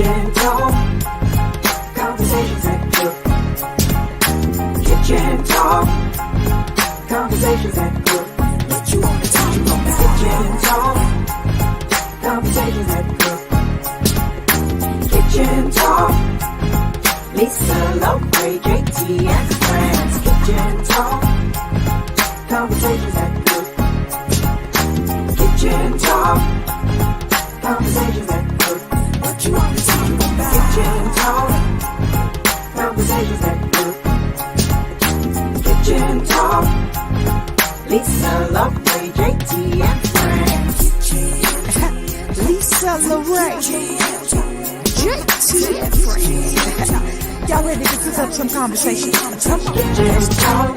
Kitchen talk, conversations that cook. Kitchen talk, conversations that cook. What you want to talk about? Kitchen talk, conversations that cook. Kitchen talk, Lisa, Lowe, JT, and friends. Kitchen talk, conversations that cook. Kitchen talk, conversations that cook. What you want to talk about? Kitchen talk, conversations that cook. Kitchen talk, Lisa, Lowe, JT, and friends. Lisa, Lorraine, JT, and friends. Y'all ready to cook up some conversation? Come on. Kitchen talk.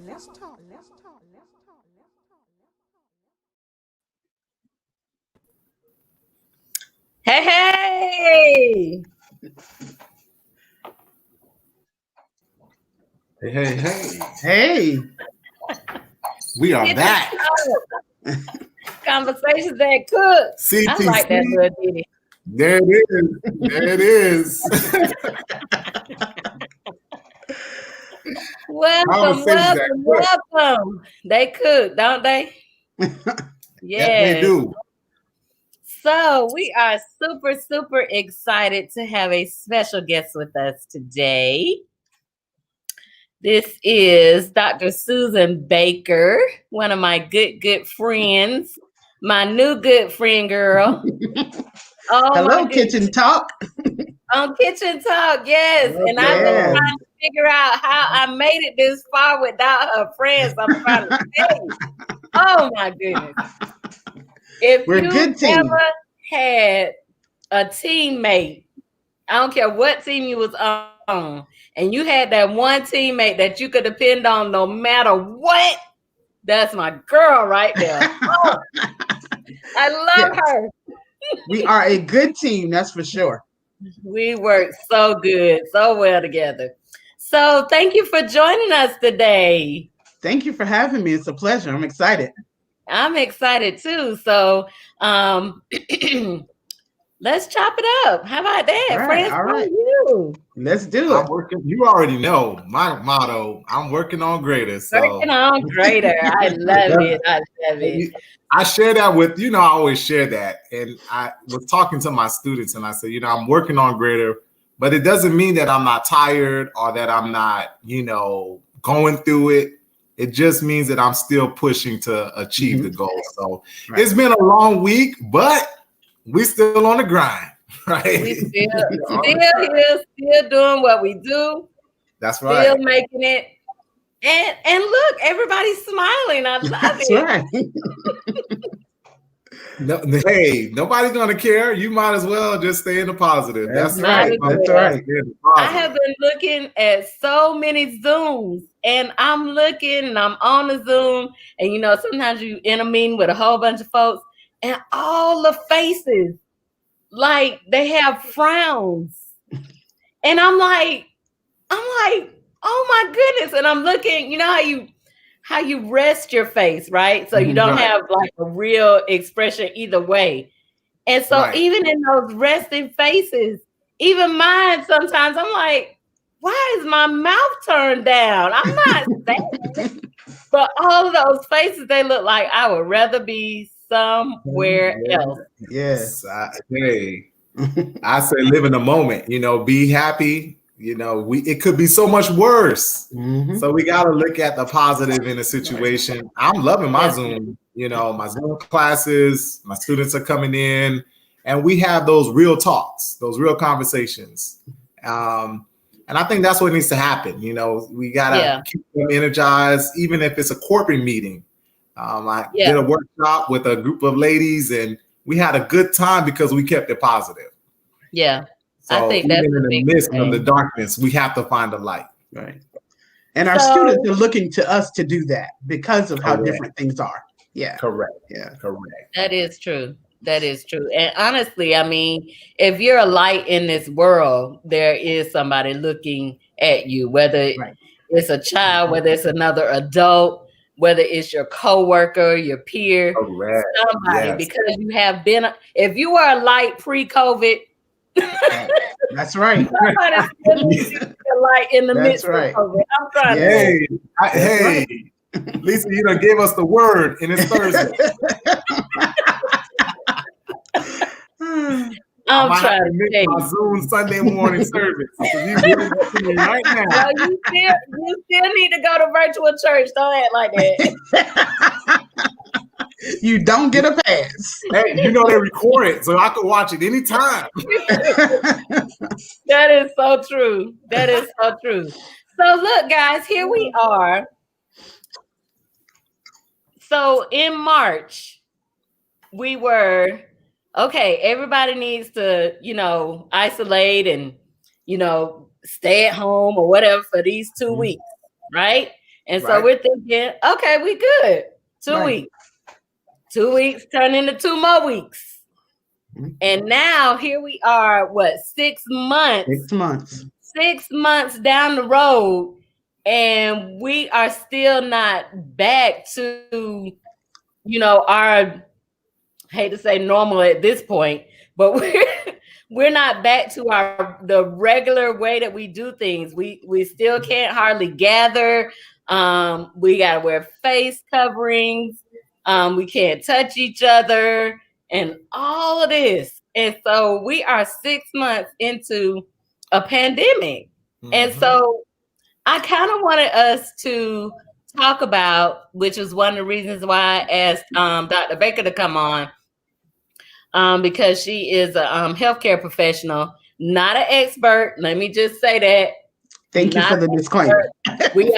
Let's talk. Hey, hey! Hey. Hey, We are Kitchen back. talk. Conversations that cook. I like that CTC. little ditty. There it is. There it is. Welcome, Conversations that cook. welcome. They cook, don't they? Yes, they do. So we are super, super excited to have a special guest with us today. This is Dr. Susan Baker, one of my good friends, my new good friend girl. Oh, hello, my goodness. Kitchen Talk. On Kitchen Talk, yes. And I've been Yes. trying to figure out how I made it this far without her friends. I'm trying to tell you. Oh my goodness. If We're a you good team. ever had a teammate, I don't care what team you was on, and you had that one teammate that you could depend on no matter what, that's my girl right there. Oh, I love her. We are a good team, that's for sure. We work so good, so well together. So thank you for joining us today. Thank you for having me. It's a pleasure. I'm excited. I'm excited too. So let's chop it up. How about that? All right, Friends, all how are right. you? Let's do I'm it. working. You already know my motto. I'm working on greater. So Working on greater. I love it. I love it. I share that with, I always share that. And I was talking to my students and I said, I'm working on greater, but it doesn't mean that I'm not tired or that I'm not, going through it. It just means that I'm still pushing to achieve the goal. So It's been a long week, but we still on the grind, right? We still here, still doing what we do. That's right. Still making it. And look, everybody's smiling. I love That's it. right. No, hey, nobody's gonna care. You might as well just stay in the positive. That's right. right. That's right. I have been looking at so many Zooms, and I'm looking and I'm on the Zoom, and sometimes you in a meeting with a whole bunch of folks, and all the faces, like they have frowns. And I'm like, oh my goodness. And I'm looking, how you rest your face, right? So you don't have like a real expression either way. And so even in those resting faces, even mine, sometimes I'm like, why is my mouth turned down? I'm not sad. But all of those faces, they look like I would rather be somewhere else. Yes. I say live in the moment, be happy. It could be so much worse. So we got to look at the positive in the situation. I'm loving my Zoom, my Zoom classes, my students are coming in and we have those real talks, those real conversations. And I think that's what needs to happen. We got to keep them energized, even if it's a corporate meeting. I did a workshop with a group of ladies and we had a good time because we kept it positive. Yeah. So I think even that's in the midst thing. of the darkness, we have to find the light. Right. And our students are looking to us to do that because of how different things are. Yeah. Correct. Yeah. Correct. That is true. That is true. And honestly, I mean, if you're a light in this world, there is somebody looking at you, whether it's a child, whether it's another adult, whether it's your coworker, your peer, somebody, because you have been, if you were a light pre-COVID, That's right. Somebody still needs to be the light in the That's midst right. of COVID. I'm trying Yeah. Hey, Lisa, you done gave us the word, and it's Thursday. I'm I trying have to to miss tell my you. Zoom Sunday morning service. So you giving it to me right now. No, you still need to go to virtual church. Don't act like that. You don't get a pass. Hey, you know they record it, so I can watch it anytime. That is so true. That is so true. So look, guys, here we are. So in March, we were okay. Everybody needs to, isolate and, stay at home or whatever for these 2 weeks, right? And so Right. we're thinking, okay, we good. 2 Right. weeks. 2 weeks turn into 2 more weeks. And now here we are, 6 months? 6 months. 6 months down the road, and we are still not back to, our, hate to say normal at this point, but we're not back to the regular way that we do things. We still can't hardly gather. We gotta wear face coverings. We can't touch each other and all of this. And so we are 6 months into a pandemic. Mm-hmm. And so I kind of wanted us to talk about, which is one of the reasons why I asked Dr. Baker to come on, because she is a healthcare professional, not an expert. Let me just say that. Thank you for the disclaimer. We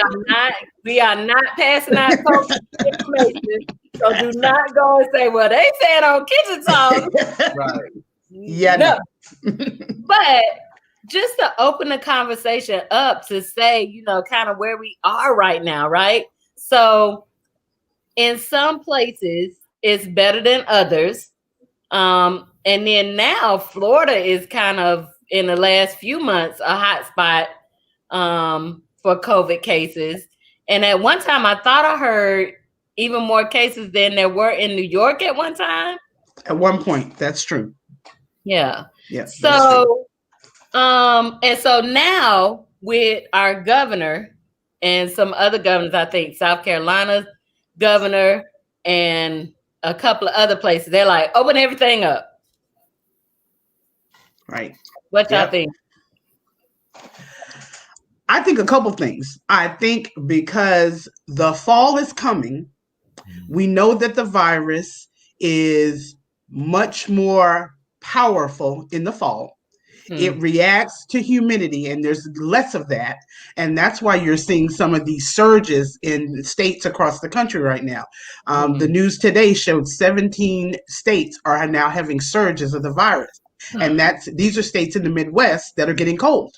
are not passing out COVID information. So do not go and say, well, they said on Kitchen Talk. Right. Yeah. No. But just to open the conversation up to say, kind of where we are right now, right? So in some places, it's better than others. And then now Florida is kind of, in the last few months, a hot spot for COVID cases. And at one time, I thought I heard even more cases than there were in New York at one time. At one point, that's true. Yeah. Yes. So, and so now with our governor and some other governors, I think South Carolina's governor and a couple of other places, they're like, open everything up. Right. What y'all think? I think a couple things. I think because the fall is coming, we know that the virus is much more powerful in the fall. It reacts to humidity, and there's less of that. And that's why you're seeing some of these surges in states across the country right now. The news today showed 17 states are now having surges of the virus. And these are states in the Midwest that are getting cold.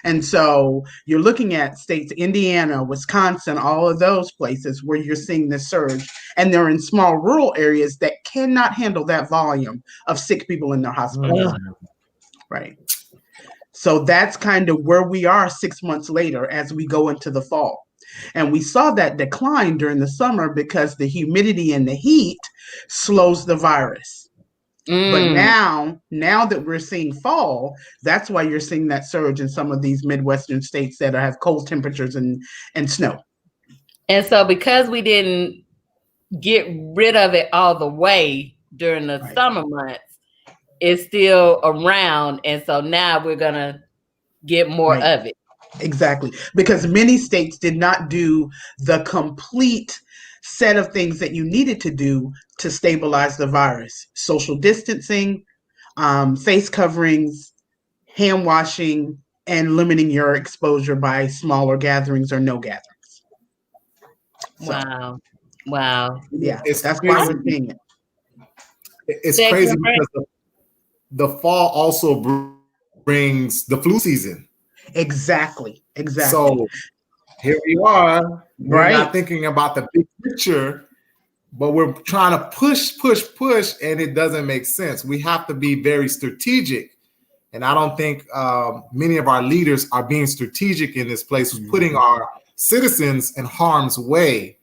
And so you're looking at states, Indiana, Wisconsin, all of those places where you're seeing this surge. And they're in small rural areas that cannot handle that volume of sick people in their hospitals. Right. So that's kind of where we are 6 months later as we go into the fall. And we saw that decline during the summer because the humidity and the heat slows the virus. But now that we're seeing fall, that's why you're seeing that surge in some of these Midwestern states that have cold temperatures and snow. And so because we didn't get rid of it all the way during the summer months, it's still around. And so now we're going to get more of it. Exactly. Because many states did not do the complete set of things that you needed to do to stabilize the virus. Social distancing, face coverings, hand washing, and limiting your exposure by smaller gatherings or no gatherings. So, wow. Yeah, It's that's crazy. why we're seeing it. It's crazy because the fall also brings the flu season. Exactly. So here we are. We're not Right. thinking about the big picture, but we're trying to push, and it doesn't make sense. We have to be very strategic. And I don't think many of our leaders are being strategic in this place, putting our citizens in harm's way.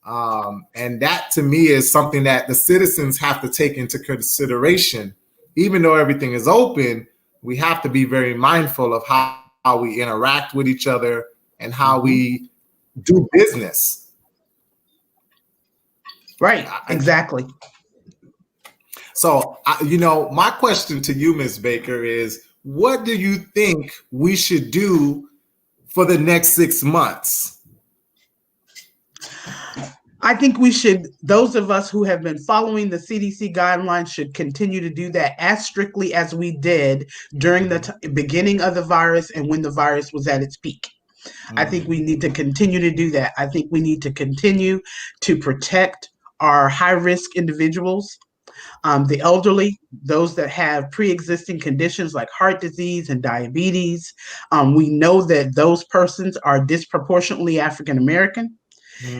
And that, to me, is something that the citizens have to take into consideration. Even though everything is open, we have to be very mindful of how we interact with each other and how we do business. Right, exactly. So, my question to you, Ms. Baker, is what do you think we should do for the next 6 months? I think we should, those of us who have been following the CDC guidelines should continue to do that as strictly as we did during the beginning of the virus and when the virus was at its peak. I think we need to continue to do that. I think we need to continue to protect our high-risk individuals, the elderly, those that have pre-existing conditions like heart disease and diabetes. We know that those persons are disproportionately African-American.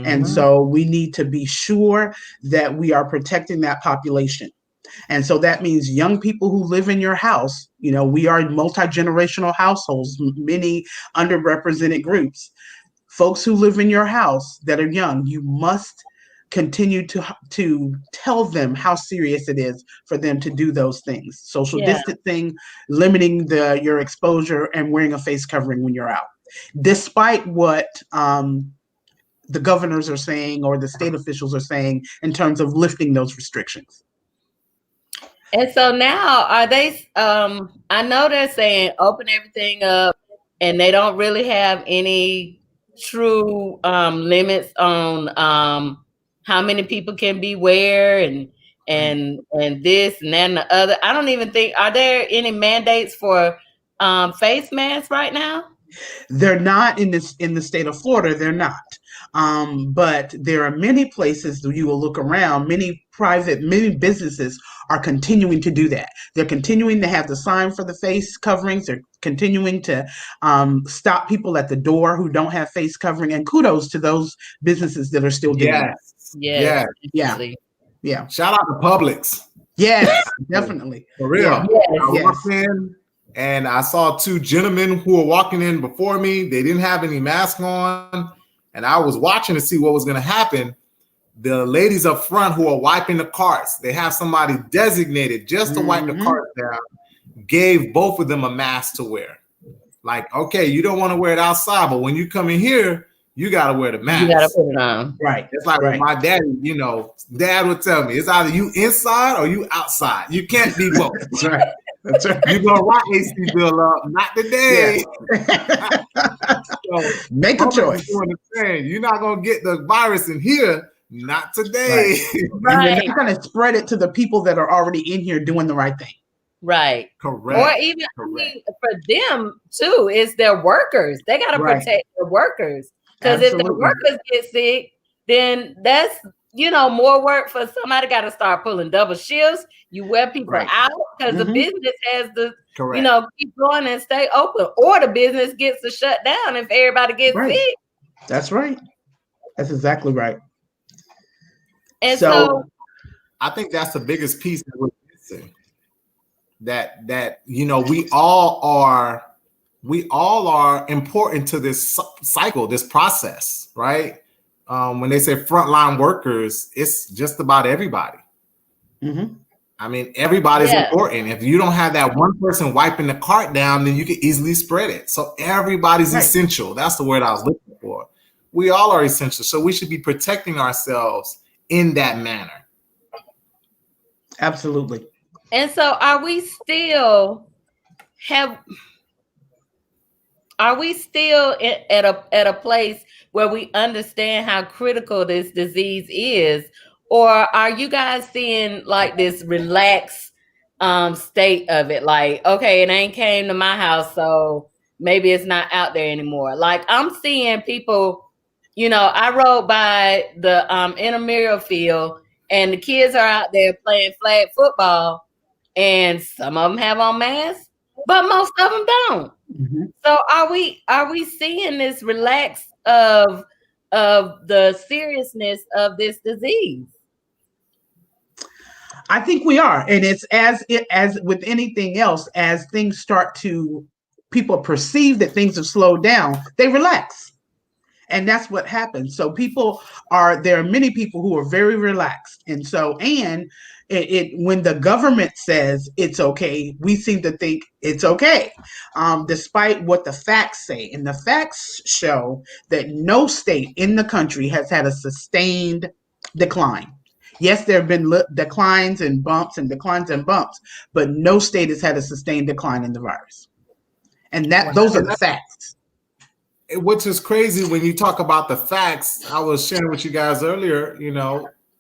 And so we need to be sure that we are protecting that population. And so that means young people who live in your house, we are multi-generational households, many underrepresented groups. Folks who live in your house that are young, you must continue to tell them how serious it is for them to do those things. Social distancing, limiting your exposure, and wearing a face covering when you're out. Despite what the governors are saying or the state officials are saying in terms of lifting those restrictions. And so now are they, I know they're saying open everything up and they don't really have any true limits on how many people can be where and this and that and the other. I don't even think, are there any mandates for face masks right now? They're not in the state of Florida, they're not. But there are many places that you will look around, many businesses are continuing to do that. They're continuing to have the sign for the face coverings. They're continuing to stop people at the door who don't have face covering. And kudos to those businesses that are still doing that. Yeah. Shout out to Publix. Yes, definitely. For real. Yeah. I walked in and I saw two gentlemen who were walking in before me. They didn't have any mask on. And I was watching to see what was going to happen. The ladies up front who are wiping the carts, they have somebody designated just to wipe the carts down, gave both of them a mask to wear. Like, okay, you don't want to wear it outside, but when you come in here, you got to wear the mask. You got to put it on. Right. It's like when my daddy, dad would tell me, it's either you inside or you outside. You can't be both. That's right. That's right. You're going to rock AC bill up, not today. So, make a choice. You're not going to get the virus in here. Not today. Right. You're not going to spread it to the people that are already in here doing the right thing. Right. Correct. Or even for them too, it's their workers. They got to protect their workers. Because if the workers get sick, then that's, more work for somebody. Got to start pulling double shifts. You wear people out because the business has to, keep going and stay open. Or the business gets to shut down if everybody gets sick. That's right. That's exactly right. And so I think that's the biggest piece that we're missing. That we all are important to this cycle, this process, right? When they say frontline workers, it's just about everybody. I mean, everybody's important. If you don't have that one person wiping the cart down, then you can easily spread it. So everybody's essential. That's the word I was looking for. We all are essential. So we should be protecting ourselves in that manner. Absolutely. And so are we still at a place where we understand how critical this disease is? Or are you guys seeing like this relaxed state of it? Like, okay, it ain't came to my house, so maybe it's not out there anymore. Like I'm seeing people, I rode by the intramural field and the kids are out there playing flag football and some of them have on masks, but most of them don't. So are we seeing this relax of the seriousness of this disease? I think we are. And it's as with anything else, as things start to, people perceive that things have slowed down, they relax. And that's what happens. So there are many people who are very relaxed. And When the government says it's okay, we seem to think it's okay, despite what the facts say. And the facts show that no state in the country has had a sustained decline. Yes, there have been declines and bumps and declines and bumps, but no state has had a sustained decline in the virus. And those are the facts. Which is crazy when you talk about the facts. I was sharing with you guys earlier,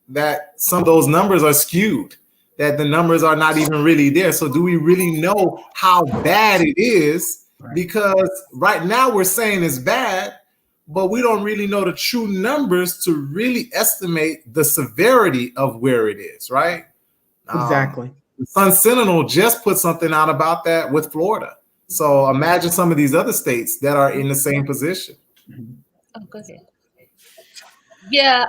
that some of those numbers are skewed, that the numbers are not even really there. So do we really know how bad it is? Right. Because right now we're saying it's bad, but we don't really know the true numbers to really estimate the severity of where it is, right? Exactly. The Sun Sentinel just put something out about that with Florida. So imagine some of these other states that are in the same position. Oh, go ahead. Yeah,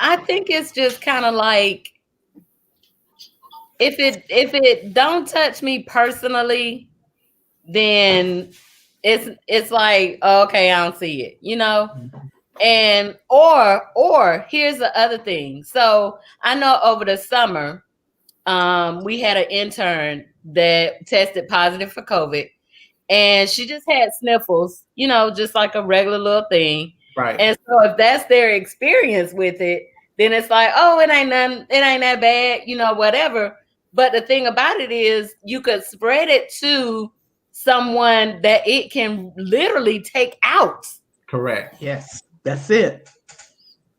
I think it's just kind of like, if it don't touch me personally, then it's like, okay, I don't see it, and or here's the other thing. So I know over the summer, we had an intern that tested positive for COVID, and she just had sniffles, just like a regular little thing. Right. And so if that's their experience with it, then it's like, oh, it ain't that bad, whatever. But the thing about it is, you could spread it to someone that it can literally take out. Correct. Yes, that's it.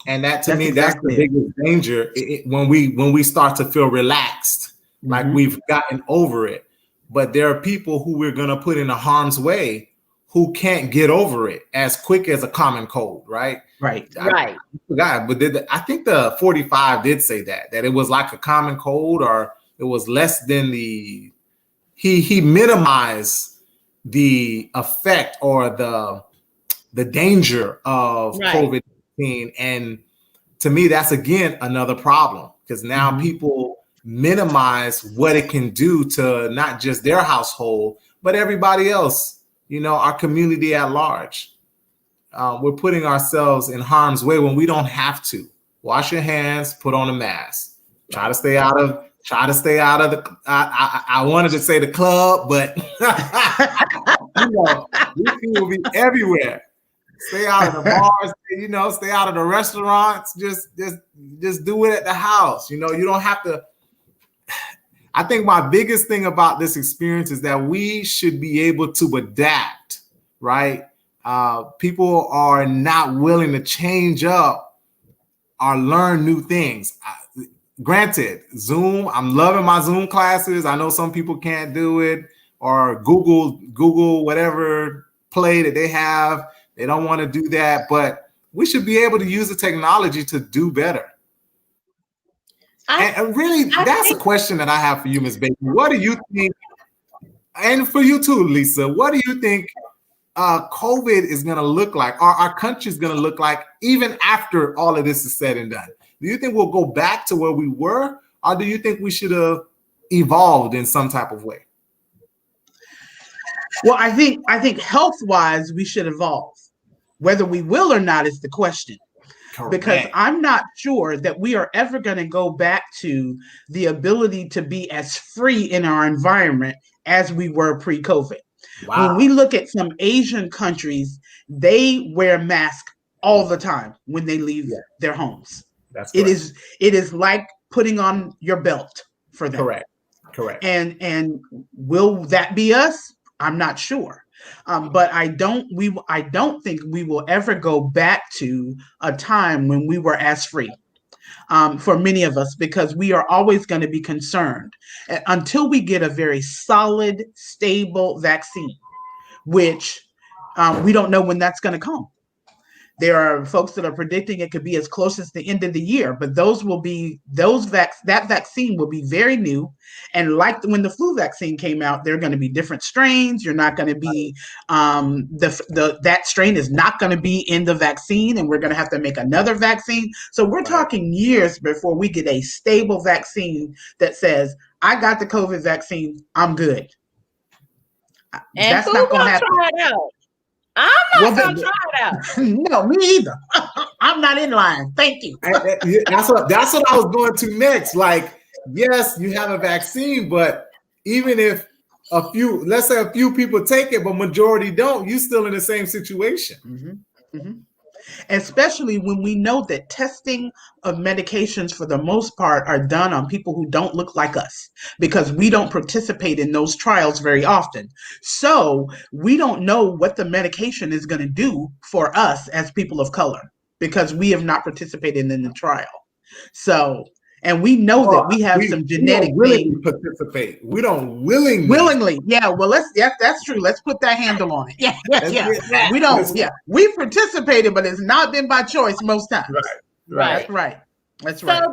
And that's the biggest danger when we start to feel relaxed, like we've gotten over it. But there are people who we're going to put in harm's way who can't get over it as quick as a common cold, right? Right. I forgot, but I think the 45 did say that it was like a common cold, or it was less than he minimized the effect or the danger of COVID-19. And to me, that's again another problem, because now people minimize what it can do to not just their household, but everybody else, our community at large. We're putting ourselves in harm's way when we don't have to. Wash your hands, put on a mask, try to stay out of the, I wanted to say the club, but these people will be everywhere. Stay out of the bars, stay out of the restaurants. Just do it at the house. You don't have to. I think my biggest thing about this experience is that we should be able to adapt, right? People are not willing to change up or learn new things. Granted, Zoom, I'm loving my Zoom classes. I know some people can't do it, or Google, whatever play that they have. They don't want to do that, but we should be able to use the technology to do better. And really, that's a question that I have for you, Ms. Baker. What do you think? And for you too, Lisa, what do you think COVID is going to look like, or our country is going to look like, even after all of this is said and done? Do you think we'll go back to where we were, or do you think we should have evolved in some type of way? Well, I think health-wise, we should evolve. Whether we will or not is the question. Correct. Because I'm not sure that we are ever going to go back to the ability to be as free in our environment as we were pre-COVID. Wow. When we look at some Asian countries, they wear masks all the time when they leave their homes. That's correct. It is like putting on your belt for them. Correct. And will that be us? I'm not sure. But I don't think we will ever go back to a time when we were as free, for many of us, because we are always going to be concerned until we get a very solid, stable vaccine, which we don't know when that's going to come. There are folks that are predicting it could be as close as the end of the year, but that vaccine will be very new. And like when the flu vaccine came out, there are going to be different strains. You're not going to be that strain is not going to be in the vaccine, and we're going to have to make another vaccine. So we're talking years before we get a stable vaccine that says, I got the COVID vaccine, I'm good. And that's not going to happen. Try it out. I'm not gonna try it out. No, me either. I'm not in line. Thank you. That's what I was going to next. Like, yes, you have a vaccine, but even if let's say a few people take it, but majority don't, you're still in the same situation. Mm-hmm. Mm-hmm. Especially when we know that testing of medications for the most part are done on people who don't look like us, because we don't participate in those trials very often. So we don't know what the medication is going to do for us as people of color, because we have not participated in the trial. So, and we know that we have some genetic things. Participate. We don't willingly. Willingly, yeah. Well, that's true. Let's put that handle on it. Yeah. We don't. Yeah, we participated, but it's not been by choice most times. Right. That's right.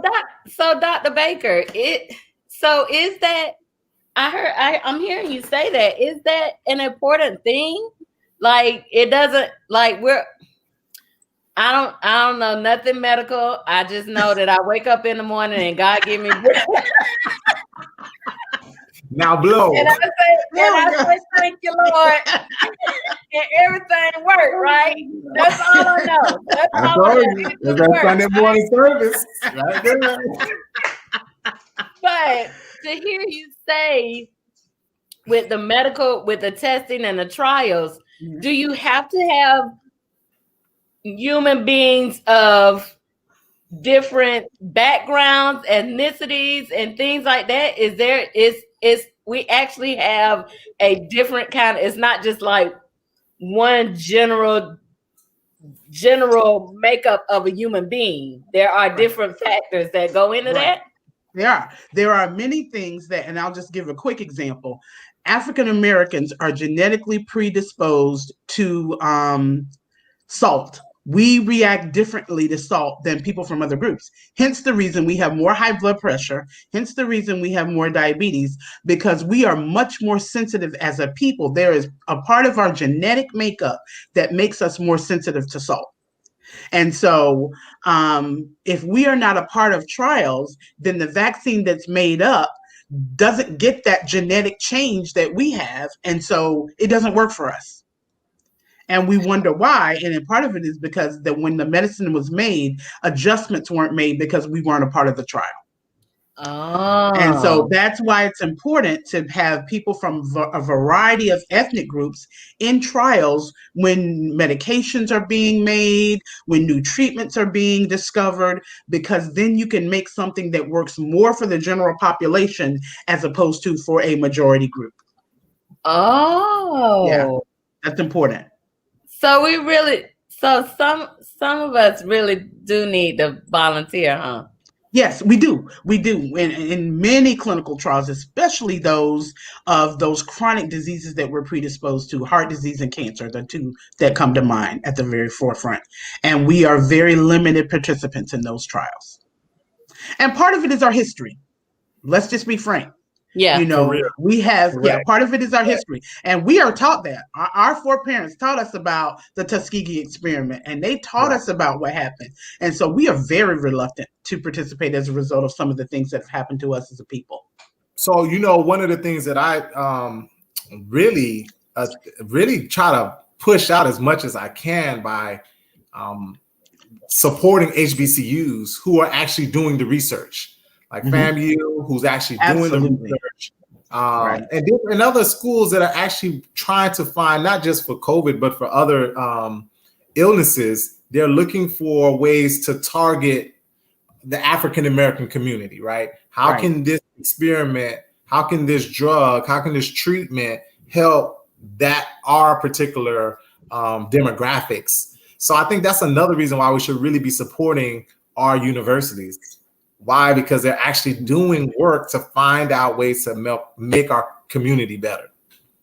So, Dr. Baker, is that I'm hearing you say that. Is that an important thing? Like, it doesn't, like, I don't know nothing medical. I just know that I wake up in the morning and God give me breath. Now blow. And I say, thank you, Lord. And everything worked, right? That's all I know. That's all I know. That's that Sunday morning service. Right there. But to hear you say with the testing and the trials, do you have to have human beings of different backgrounds, ethnicities, and things like that? We actually have a different kind of, it's not just like one general makeup of a human being. There are different factors that go into that. There are many things that, and I'll just give a quick example. African Americans are genetically predisposed to salt. We react differently to salt than people from other groups. Hence the reason we have more high blood pressure. Hence the reason we have more diabetes, because we are much more sensitive as a people. There is a part of our genetic makeup that makes us more sensitive to salt. And so if we are not a part of trials, then the vaccine that's made up doesn't get that genetic change that we have. And so it doesn't work for us. And we wonder why. And part of it is because that when the medicine was made, adjustments weren't made because we weren't a part of the trial. Oh. And so that's why it's important to have people from a variety of ethnic groups in trials when medications are being made, when new treatments are being discovered, because then you can make something that works more for the general population as opposed to for a majority group. Oh. Yeah, that's important. So some of us really do need to volunteer, huh? Yes, we do. We do. In many clinical trials, especially those chronic diseases that we're predisposed to, heart disease and cancer, the two that come to mind at the very forefront. And we are very limited participants in those trials. And part of it is our history. Let's just be frank. Yeah. We have, part of it is our history. And we are taught that. Our foreparents taught us about the Tuskegee experiment, and they taught us about what happened. And so we are very reluctant to participate as a result of some of the things that have happened to us as a people. So, one of the things that I really try to push out as much as I can by supporting HBCUs who are actually doing the research. Like FAMU, who's actually doing the research. And other schools that are actually trying to find, not just for COVID, but for other illnesses, they're looking for ways to target the African-American community, right? How can this experiment, how can this drug, how can this treatment help our particular demographics? So I think that's another reason why we should really be supporting our universities. Why? Because they're actually doing work to find out ways to make our community better.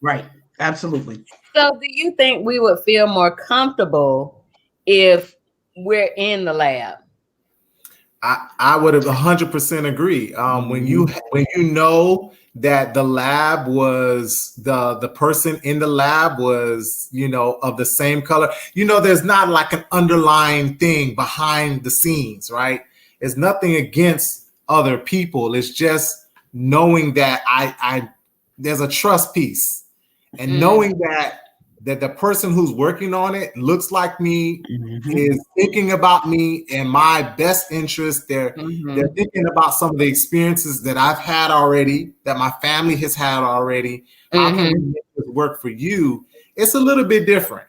Right. Absolutely. So do you think we would feel more comfortable if we're in the lab? I would have 100% agree. When you know that the lab was the person in the lab was, of the same color, there's not like an underlying thing behind the scenes, right? It's nothing against other people. It's just knowing that there's a trust piece, and knowing that that the person who's working on it looks like me, Mm-hmm. is thinking about me and my best interest. They're thinking about some of the experiences that I've had already, that my family has had already. How can we make this work for you? It's a little bit different,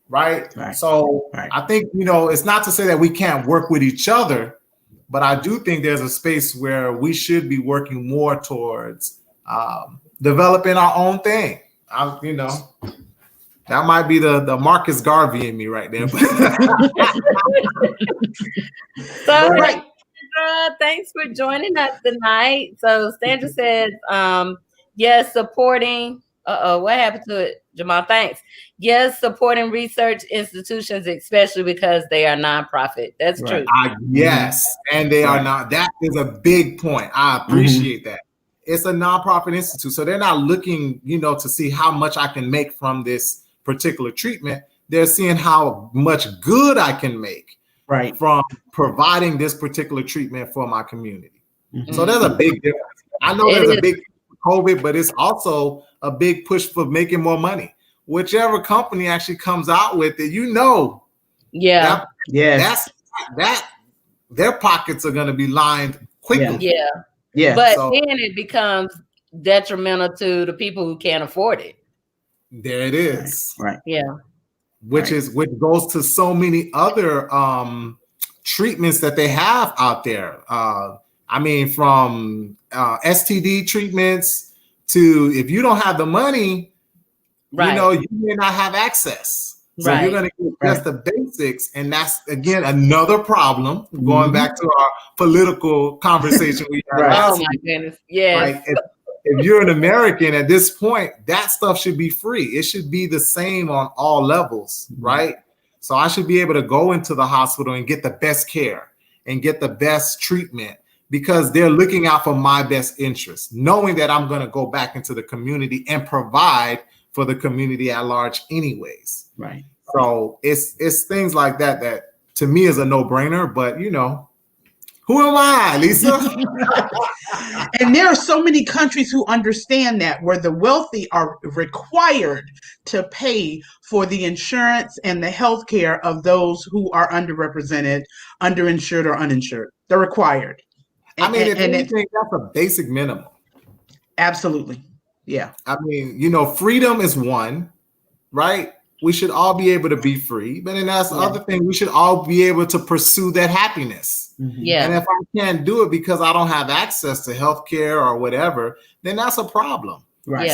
right? So I think, it's not to say that we can't work with each other, but I do think there's a space where we should be working more towards developing our own thing. That might be the Marcus Garvey in me right there. So, Sandra, thanks for joining us tonight. So, Sandra says, yes, supporting. What happened to it, Jamal? Thanks. Yes, supporting research institutions, especially because they are nonprofit. That's true. Yes, and they are not. That is a big point. I appreciate that. It's a nonprofit institute, so they're not looking, to see how much I can make from this particular treatment. They're seeing how much good I can make from providing this particular treatment for my community. So there's a big difference. I know there's a big COVID, but it's also a big push for making more money. Whichever company actually comes out with it, their pockets are going to be lined quickly. But then it becomes detrimental to the people who can't afford it. There it is. Which goes to so many other treatments that they have out there. From STD treatments to, if you don't have the money, you may not have access. So you're going to get just the basics. And that's, again, another problem, going back to our political conversation we had last week. Oh, my goodness. Yes. If you're an American at this point, that stuff should be free. It should be the same on all levels, right? So I should be able to go into the hospital and get the best care and get the best treatment, because they're looking out for my best interest, knowing that I'm going to go back into the community and provide for the community at large anyways. So it's things like that to me is a no-brainer, but who am I, Lisa? And there are so many countries who understand that, where the wealthy are required to pay for the insurance and the health care of those who are underrepresented, underinsured, or uninsured. They're required. If anything, that's a basic minimum. Absolutely. Yeah. Freedom is one, right? We should all be able to be free. But then that's the other thing. We should all be able to pursue that happiness. And if I can't do it because I don't have access to healthcare or whatever, then that's a problem.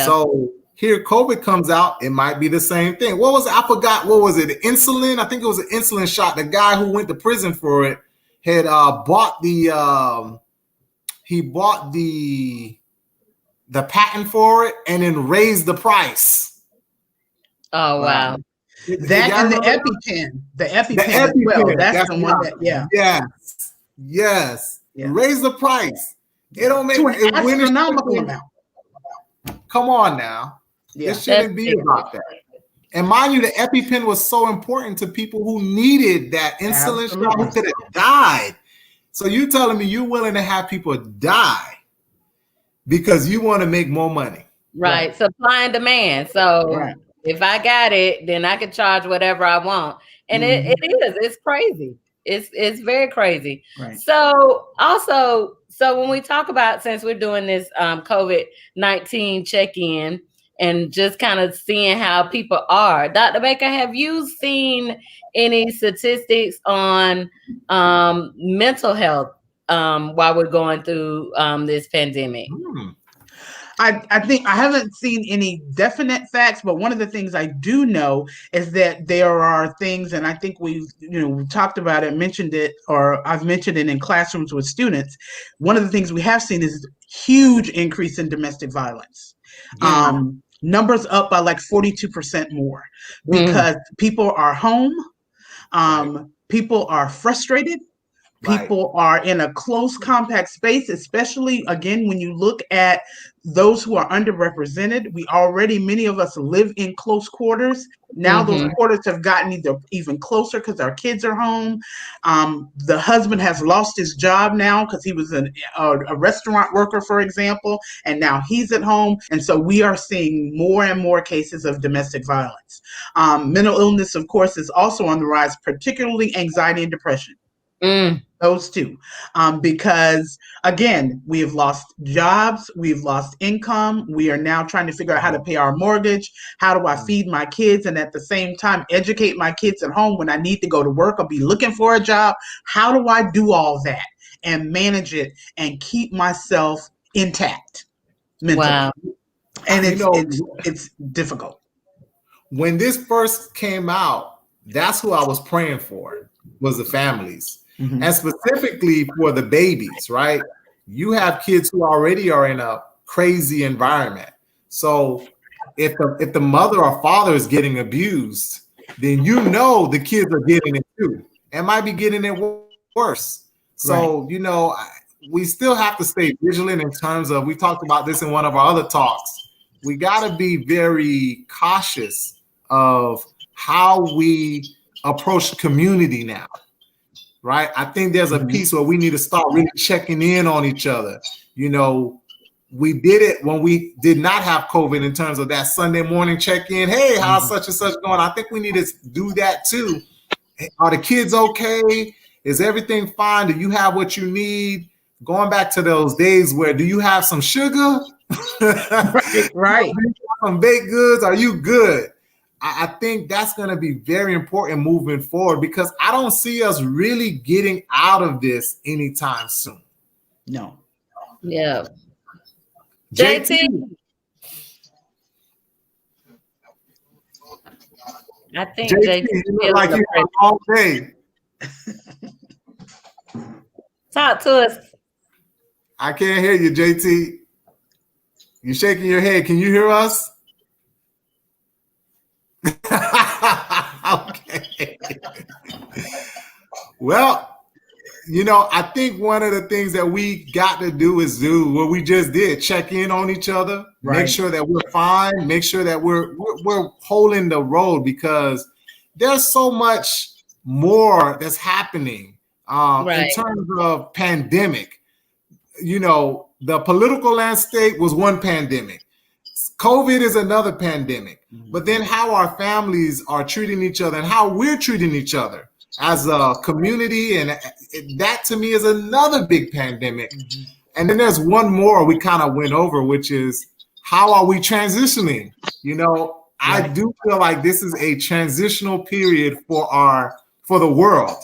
So here COVID comes out, it might be the same thing. What was it? I forgot. What was it? Insulin? I think it was an insulin shot. The guy who went to prison for it had bought the patent for it and then raised the price. Oh, wow. That and the EpiPen. The EpiPen as well. That's the one that, Yes. Raise the price. It don't make to an astronomical amount. Come on now. It shouldn't be about that. And mind you, the EpiPen was so important to people who needed that insulin shot, who could have died. So you're telling me you're willing to have people die because you want to make more money. Supply and demand. So if I got it, then I can charge whatever I want. And it is. It's crazy. It's very crazy. So also, when we talk about, since we're doing this COVID-19 check-in and just kind of seeing how people are, Dr. Baker, have you seen any statistics on mental health while we're going through this pandemic? I think I haven't seen any definite facts, but one of the things I do know is that there are things, and I think we've talked about it, mentioned it, or I've mentioned it in classrooms with students. One of the things we have seen is huge increase in domestic violence. Numbers up by like 42% more because people are home, people are frustrated, People are in a close, compact space, especially, again, when you look at those who are underrepresented. Many of us live in close quarters. Now those quarters have gotten even closer because our kids are home. The husband has lost his job now because he was a restaurant worker, for example, and now he's at home. And so we are seeing more and more cases of domestic violence. Mental illness, of course, is also on the rise, particularly anxiety and depression. Those two. Because, again, we have lost jobs, we've lost income, we are now trying to figure out how to pay our mortgage, how do I feed my kids, and at the same time educate my kids at home when I need to go to work or be looking for a job. How do I do all that and manage it and keep myself intact mentally? Wow. And it's difficult. When this first came out, that's who I was praying for, was the families. And specifically for the babies, right? You have kids who already are in a crazy environment. So if the mother or father is getting abused, then you know the kids are getting it too, and might be getting it worse. So, you know, we still have to stay vigilant in terms of, we talked about this in one of our other talks. We got to be very cautious of how we approach community now. Right. I think there's a piece where we need to start really checking in on each other. You know, we did it when we did not have COVID in terms of that Sunday morning check-in. Hey, how's such and such going? I think we need to do that too. Are the kids okay? Is everything fine? Do you have what you need? Going back to those days where, do you have some sugar? Right. Some baked goods? Are you good? I think that's going to be very important moving forward, because I don't see us really getting out of this anytime soon. No. Yeah. JT. I think JT you look like you have all day. Talk to us. I can't hear you, JT. You're shaking your head. Can you hear us? Okay. Well, you know, I think one of the things that we got to do is do what we just did: check in on each other, make sure that we're fine, make sure that we're holding the road, because there's so much more that's happening in terms of pandemic. You know, the political landscape was one pandemic. COVID is another pandemic, but then how our families are treating each other and how we're treating each other as a community, and that to me is another big pandemic. And then there's one more we kind of went over, which is, how are we transitioning? You know, I do feel like this is a transitional period for the world,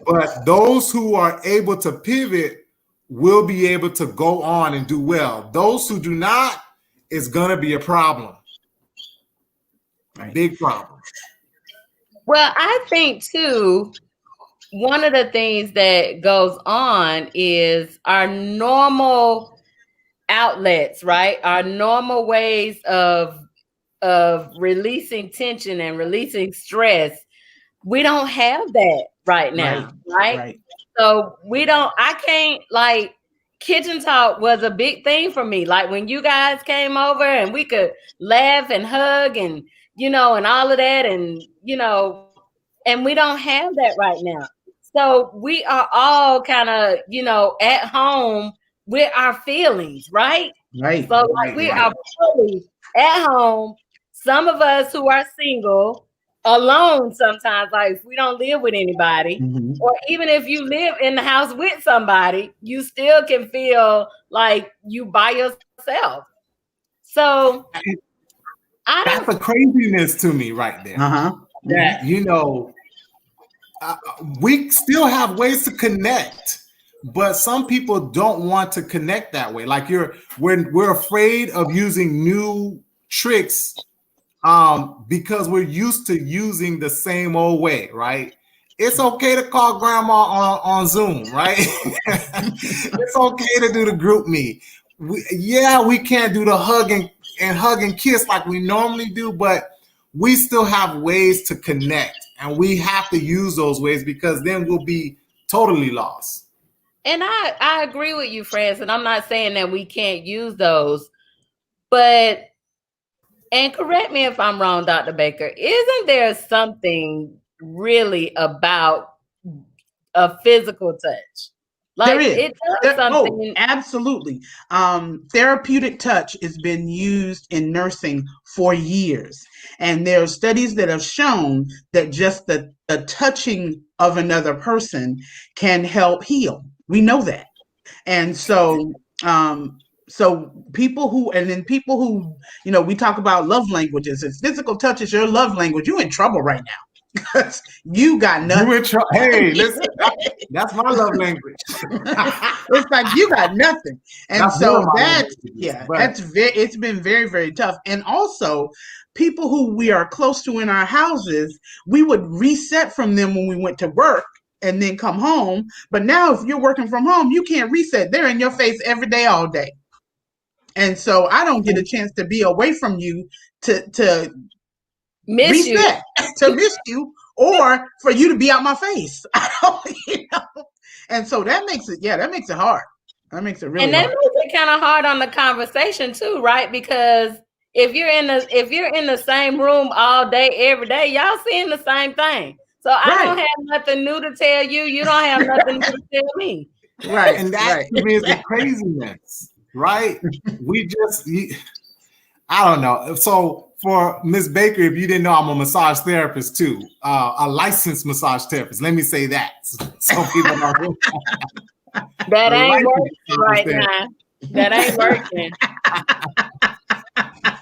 but those who are able to pivot will be able to go on and do well. Those who do not, it's going to be a problem. Big problem. Well, I think too, one of the things that goes on is our normal outlets, right? Our normal ways of releasing tension and releasing stress. We don't have that right now, right? So I can't, like, kitchen talk was a big thing for me. Like when you guys came over and we could laugh and hug and, you know, and all of that. And, you know, and we don't have that right now. So we are all kind of, you know, at home with our feelings, right? Right. So like we are fully at home. Some of us who are single, alone sometimes, like if we don't live with anybody, or even if you live in the house with somebody, you still can feel like you by yourself. So that's a craziness to me right there. That, you know, we still have ways to connect, but some people don't want to connect that way. Like we're afraid of using new tricks because we're used to using the same old way, right? It's okay to call grandma on Zoom, right? It's okay to do the group meet. We can't do the hug and kiss like we normally do, but we still have ways to connect, and we have to use those ways, because then we'll be totally lost. And I agree with you, Francis. And I'm not saying that we can't use those, but, and correct me if I'm wrong, Dr. Baker, isn't there something really about a physical touch? Like There is. it does something. Absolutely. Therapeutic touch has been used in nursing for years. And there are studies that have shown that just the touching of another person can help heal. We know that. And so people who, you know, we talk about love languages. If physical touch is your love language, you're in trouble right now. Because you got nothing. Hey, listen, that's my love language. It's like you got nothing, and that's so it's been very, very tough. And also, people who we are close to in our houses, we would reset from them when we went to work and then come home. But now, if you're working from home, you can't reset. They're in your face every day, all day, and so I don't get a chance to be away from you to miss reset, to miss you, or for you to be out my face. You know? And so that makes it hard. That makes it really hard. And that makes it kind of hard on the conversation too, right? Because if you're in the same room all day, every day, y'all seeing the same thing. So I don't have nothing new to tell you. You don't have nothing new to tell me. Right. And that is the craziness, right? I don't know. So for Ms. Baker, if you didn't know, I'm a massage therapist too, a licensed massage therapist. Let me say that. Some people don't. That ain't working right now. That ain't working.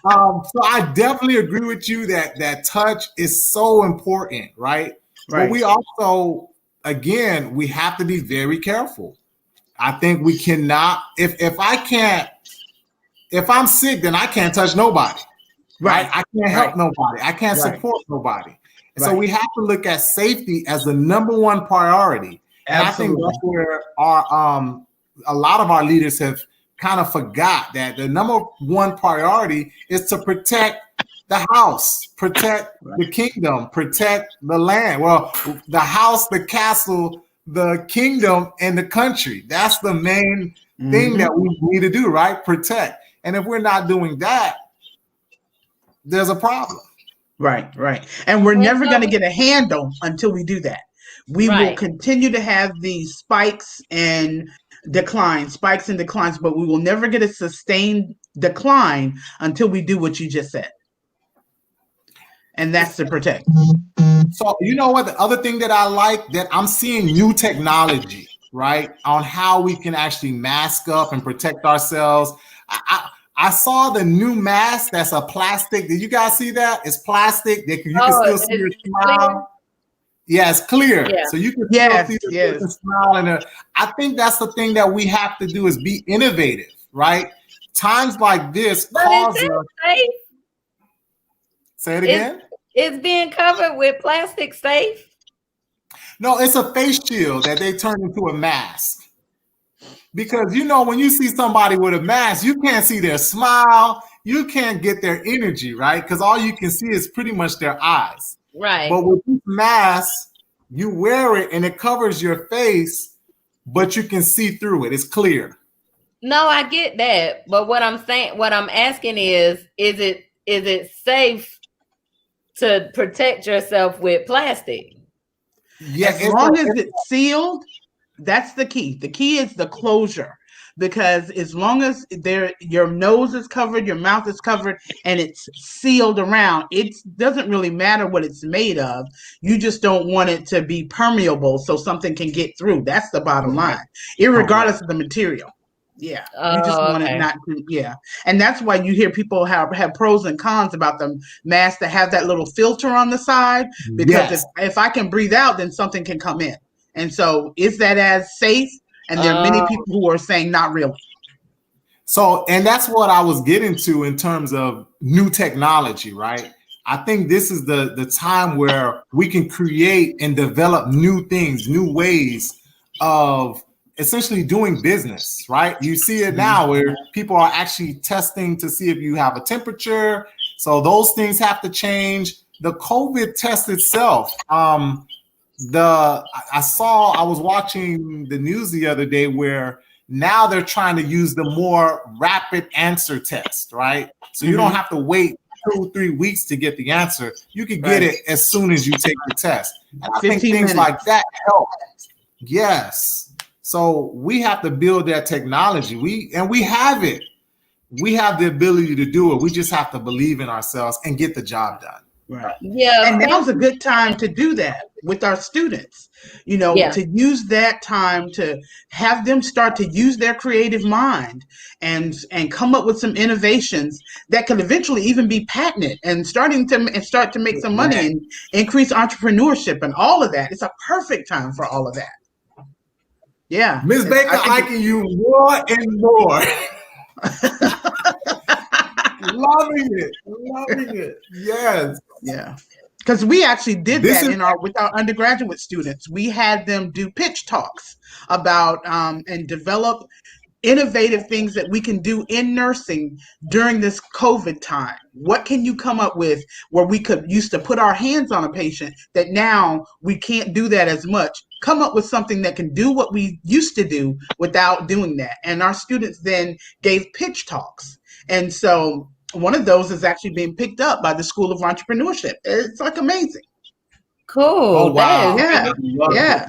So I definitely agree with you that touch is so important, right? But we also, again, we have to be very careful. I think we cannot, if I'm sick, then I can't touch nobody. Right. I can't help nobody. I can't support nobody. And so we have to look at safety as the number one priority. And I think that's where a lot of our leaders have kind of forgot that the number one priority is to protect the house, protect the kingdom, protect the land. Well, the house, the castle, the kingdom, and the country. That's the main thing that we need to do, right? Protect. And if we're not doing that, there's a problem. Right. And we're never going to get a handle until we do that. We will continue to have these spikes and declines, but we will never get a sustained decline until we do what you just said. And that's to protect. So, you know what? The other thing that I like, that I'm seeing new technology, right, on how we can actually mask up and protect ourselves. I saw the new mask that's a plastic. Did you guys see that? It's plastic. You can still see your smile. Clear? Yeah, it's clear. Yeah. So you can still see the smile. And I think that's the thing that we have to do, is be innovative, right? Times like this cause us. Say it again. It's being covered with plastic safe. No, it's a face shield that they turn into a mask. Because, you know, when you see somebody with a mask, you can't see their smile. You can't get their energy, right? Because all you can see is pretty much their eyes. Right. But with this mask, you wear it and it covers your face, but you can see through it. It's clear. No, I get that. But what I'm asking is it safe to protect yourself with plastic? Yeah, as long as it's sealed. That's the key. The key is the closure, because as long as your nose is covered, your mouth is covered, and it's sealed around, it doesn't really matter what it's made of. You just don't want it to be permeable so something can get through. That's the bottom line, irregardless of the material. Yeah, you just want it not to. Yeah, and that's why you hear people have pros and cons about the mask that have that little filter on the side, because if I can breathe out, then something can come in. And so is that as safe? And there are many people who are saying not really. So, and that's what I was getting to in terms of new technology, right? I think this is the time where we can create and develop new things, new ways of essentially doing business, right? You see it now where people are actually testing to see if you have a temperature. So those things have to change. The COVID test itself, I was watching the news the other day where now they're trying to use the more rapid answer test, right? So you don't have to wait 2-3 weeks to get the answer. You can get it as soon as you take the test. And I think things like that help. Yes. So we have to build that technology. We have it. We have the ability to do it. We just have to believe in ourselves and get the job done. Right. Yeah. And now's a good time to do that with our students, to use that time to have them start to use their creative mind and come up with some innovations that could eventually even be patented and start to make some money and increase entrepreneurship and all of that. It's a perfect time for all of that. Yeah. Ms. Baker, liking you more and more. Loving it. Yes. Yeah. Because we actually did that with our undergraduate students. We had them do pitch talks about and develop innovative things that we can do in nursing during this COVID time. What can you come up with where we used to put our hands on a patient that now we can't do that as much? Come up with something that can do what we used to do without doing that. And our students then gave pitch talks. And so one of those is actually being picked up by the School of Entrepreneurship. It's like amazing. Cool. Oh, wow. Yeah.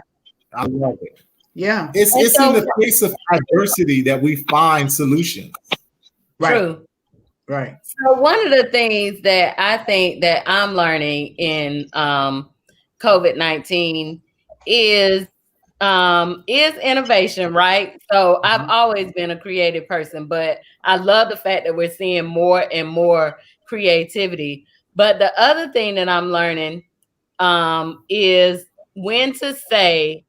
I love it. Yeah. It's in the face of adversity that we find solutions. Right. True. Right. So one of the things that I think that I'm learning in COVID-19 is innovation, right? So I've always been a creative person, but I love the fact that we're seeing more and more creativity. But the other thing that I'm learning is when to say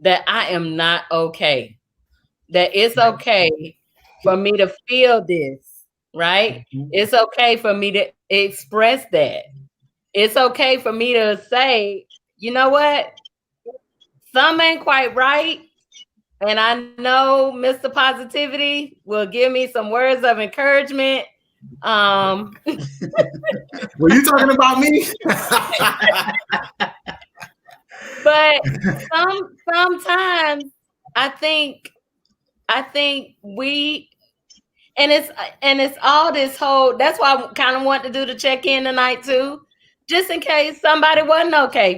that I am not okay, that it's okay for me to feel this, right? It's okay for me to express that. It's okay for me to say, you know what? Something ain't quite right. And I know Mr. Positivity will give me some words of encouragement. Were you talking about me? But sometimes I think we, and it's all this whole, that's why I kind of want to do the check-in tonight too, just in case somebody wasn't okay,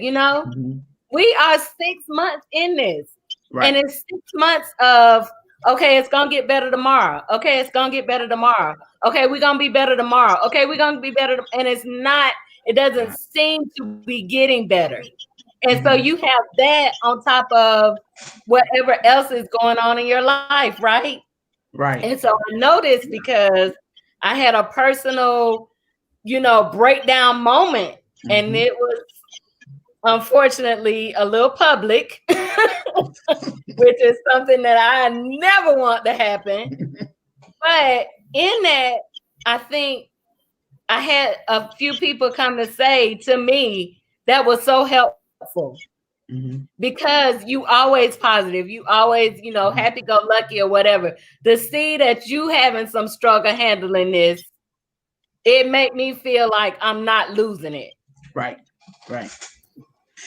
We are 6 months in this. Right. And it's 6 months of, okay, it's going to get better tomorrow. Okay, it's going to get better tomorrow. Okay, we're going to be better tomorrow. Okay, we're going to be better. And it doesn't seem to be getting better. And so you have that on top of whatever else is going on in your life, right? Right. And so I know this because I had a personal, breakdown moment. And it was unfortunately a little public, which is something that I never want to happen. But in that, I think I had a few people come to say to me that was so helpful. Because you always positive, you always, happy-go-lucky or whatever. To see that you having some struggle handling this, it made me feel like I'm not losing it. Right.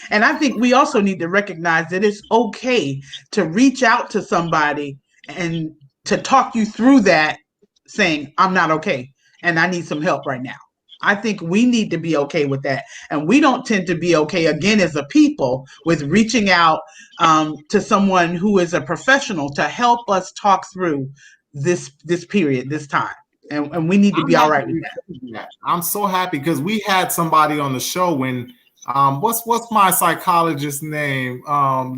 And I think we also need to recognize that it's okay to reach out to somebody and to talk you through that, saying, I'm not okay and I need some help right now. I think we need to be okay with that. And we don't tend to be okay, again, as a people, with reaching out to someone who is a professional to help us talk through this period, this time. And we need to be all right with that. I'm so happy because we had somebody on the show when what's my psychologist's name?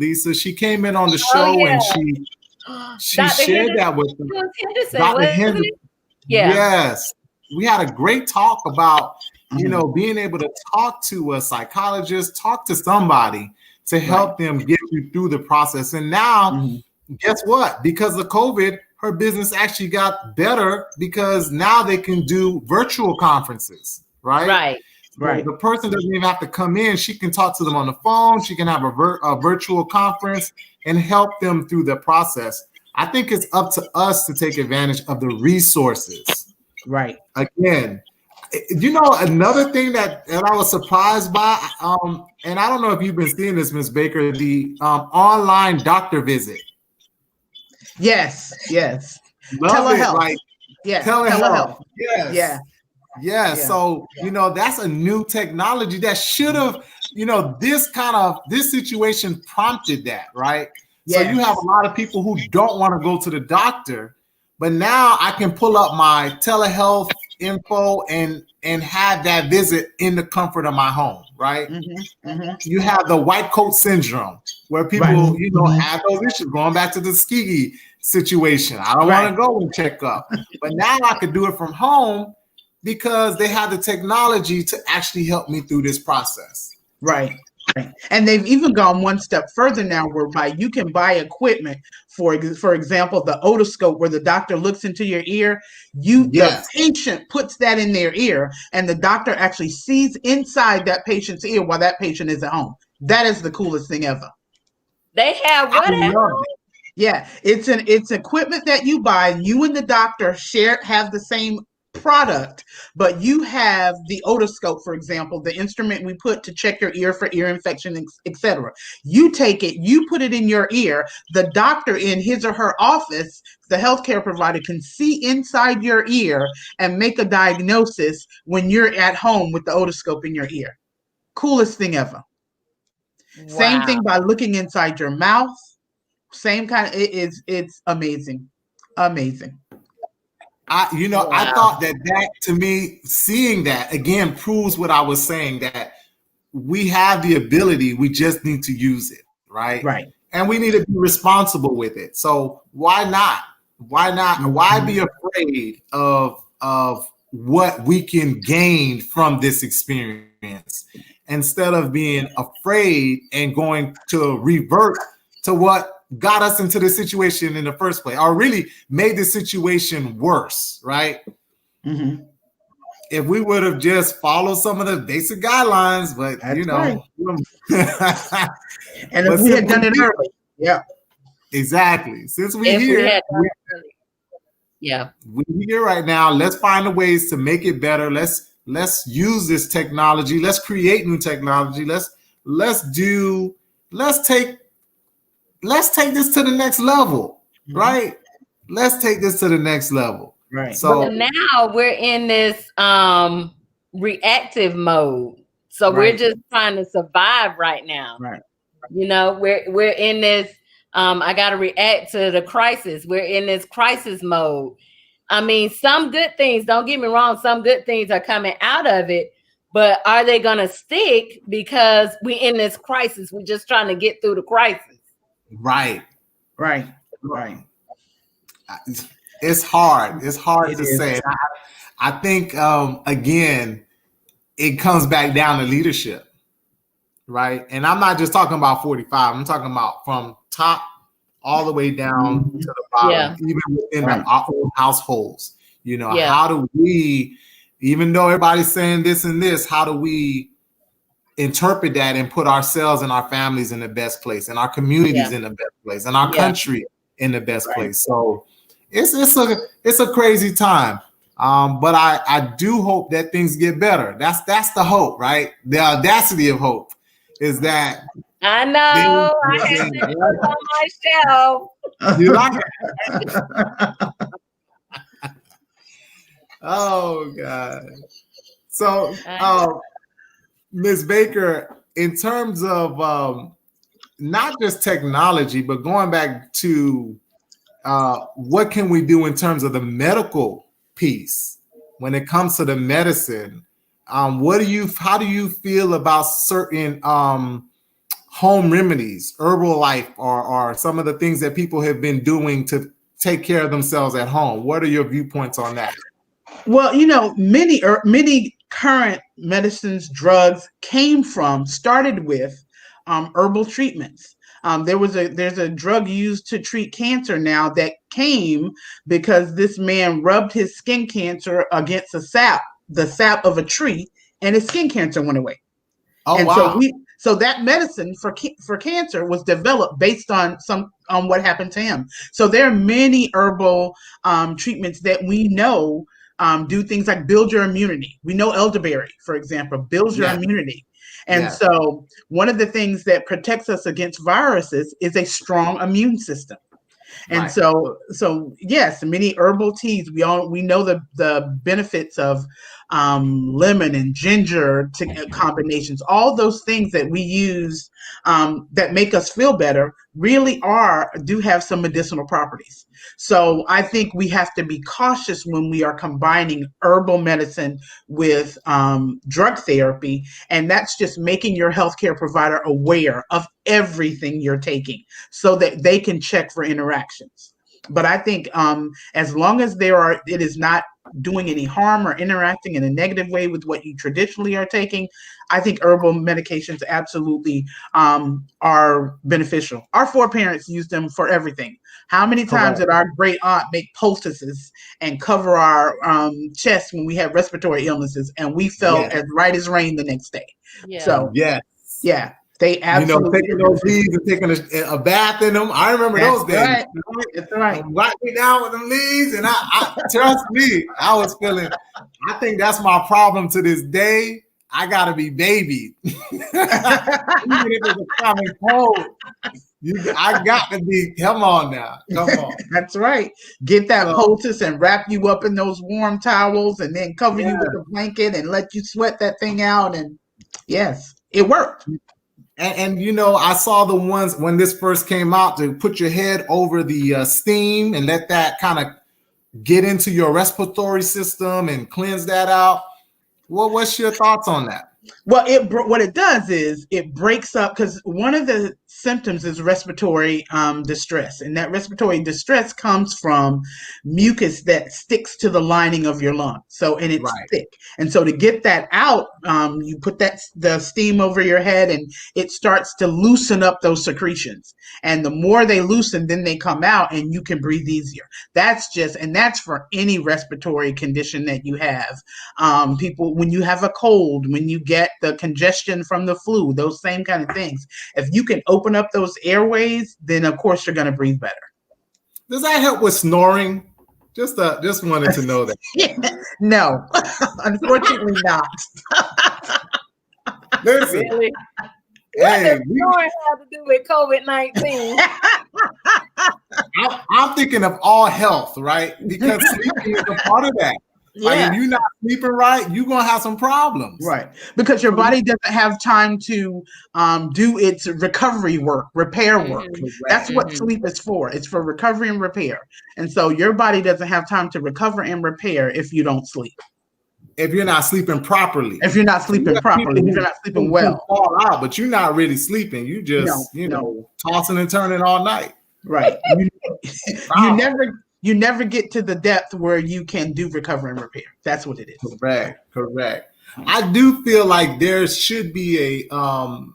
Lisa. She came in on the show and she shared that with Dr. Henderson. Yeah. Yes. We had a great talk about, being able to talk to a psychologist, talk to somebody to help them get you through the process. And now, guess what? Because of COVID, her business actually got better because now they can do virtual conferences, right? Right. The person doesn't even have to come in. She can talk to them on the phone. She can have a virtual conference and help them through the process. I think it's up to us to take advantage of the resources. Right. Again, You know, another thing that I was surprised by, and I don't know if you've been seeing this, Miss Baker, the online doctor visit. Yes. Love it, Telehealth. like Telehealth. Yes. Yeah. So, you know, that's a new technology that should have, you know, this situation prompted that, right? So you have a lot of people who don't want to go to the doctor, but now I can pull up my telehealth info and have that visit in the comfort of my home, right? You have the white coat syndrome where people, you know, have those issues. Going back to the Tuskegee situation, I don't want to go and check up, but now I could do it from home because they have the technology to actually help me through this process. Right. And they've even gone one step further now, whereby you can buy equipment, for example, the otoscope, where the doctor looks into your ear. The patient puts that in their ear, and the doctor actually sees inside that patient's ear while that patient is at home. That is the coolest thing ever. They have whatever. Yeah, it's equipment that you buy. You and the doctor have the same product, but you have the otoscope, for example, the instrument we put to check your ear for ear infection, etc. You take it, you put it in your ear. The doctor in his or her office, the healthcare provider, can see inside your ear and make a diagnosis when you're at home with the otoscope in your ear. Coolest thing ever. Wow. Same thing by looking inside your mouth. Same kind of, it's amazing. I thought that to me, seeing that again proves what I was saying, that we have the ability, we just need to use it, right? Right. And we need to be responsible with it. So why not? Why be afraid of what we can gain from this experience instead of being afraid and going to revert to what got us into the situation in the first place, or really made the situation worse, right? If we would have just followed some of the basic guidelines, but that's you know, right. And if we had done it early, exactly. Since we're here, we're here right now. Let's find the ways to make it better. Let's use this technology. Let's create new technology. Let's take this to the next level, right? Let's take this to the next level. Right. So now we're in this reactive mode. So we're just trying to survive right now. Right. You know, we're in this I got to react to the crisis. We're in this crisis mode. I mean, some good things, don't get me wrong, some good things are coming out of it, but are they going to stick because we're in this crisis? We're just trying to get through the crisis. Right. It's hard. It's hard to say. I think, again, it comes back down to leadership, right? And I'm not just talking about 45. I'm talking about from top all the way down to the bottom, even within our own households. You know, how do we, even though everybody's saying this and this, how do we interpret that and put ourselves and our families in the best place, and our communities in the best place, and our country in the best place? So it's a crazy time. But I do hope that things get better. That's the hope, right? The audacity of hope is that I know I have to look on my shelf. You like it? Oh God. So Ms. Baker, in terms of not just technology, but going back to what can we do in terms of the medical piece when it comes to the medicine? How do you feel about certain home remedies, Herbal Life, or some of the things that people have been doing to take care of themselves at home? What are your viewpoints on that? Well, you know, many current medicines, drugs started with herbal treatments. There's a drug used to treat cancer now that came because this man rubbed his skin cancer against the sap of a tree, and his skin cancer went away. Oh, and wow. So that medicine for cancer was developed based on what happened to him. So there are many herbal treatments that we know do things like build your immunity. We know elderberry, for example, builds your immunity. And so one of the things that protects us against viruses is a strong immune system. And so yes, many herbal teas. We know the benefits of lemon and ginger combinations. All those things that we use that make us feel better really do have some medicinal properties. So I think we have to be cautious when we are combining herbal medicine with drug therapy, and that's just making your healthcare provider aware of everything you're taking so that they can check for interactions. But I think as long as it is not doing any harm or interacting in a negative way with what you traditionally are taking, I think herbal medications absolutely are beneficial. Our foreparents used them for everything. How many times did our great aunt make poultices and cover our chest when we had respiratory illnesses, and we felt as right as rain the next day? So they absolutely taking those leaves and taking a bath in them. I remember those days. That's right. Wipe me down with them leaves, and I trust me, I was feeling. I think that's my problem to this day. I gotta be babied, even if it's a common cold. I got to be. Come on now, come on. That's right. Get that poultice and wrap you up in those warm towels, and then cover you with a blanket and let you sweat that thing out. And yes, it worked. And I saw the ones when this first came out to put your head over the steam and let that kind of get into your respiratory system and cleanse that out. What's your thoughts on that? Well, what it does is it breaks up, because one of the symptoms is respiratory distress, and that respiratory distress comes from mucus that sticks to the lining of your lungs. So, and it's thick, and so to get that out, you put the steam over your head, and it starts to loosen up those secretions. And the more they loosen, then they come out, and you can breathe easier. That's for any respiratory condition that you have. People, when you have a cold, when you get the congestion from the flu, those same kind of things. If you can open up those airways, then of course you're going to breathe better. Does that help with snoring? Just wanted to know that. No, unfortunately not. Listen, really? What does snoring have to do with COVID-19? I'm thinking of all health, right? Because sleeping is a part of that. Like if you're not sleeping right, you're gonna have some problems. Right. Because your body doesn't have time to do its recovery work, repair work. That's what sleep is for. It's for recovery and repair. And so your body doesn't have time to recover and repair if you don't sleep. If you're not sleeping properly. If you're not sleeping properly, if you're not sleeping well. You fall out, but you're not really sleeping. You just, tossing and turning all night. Right. You never get to the depth where you can do recovery and repair. That's what it is. Correct. I do feel like there should be a kind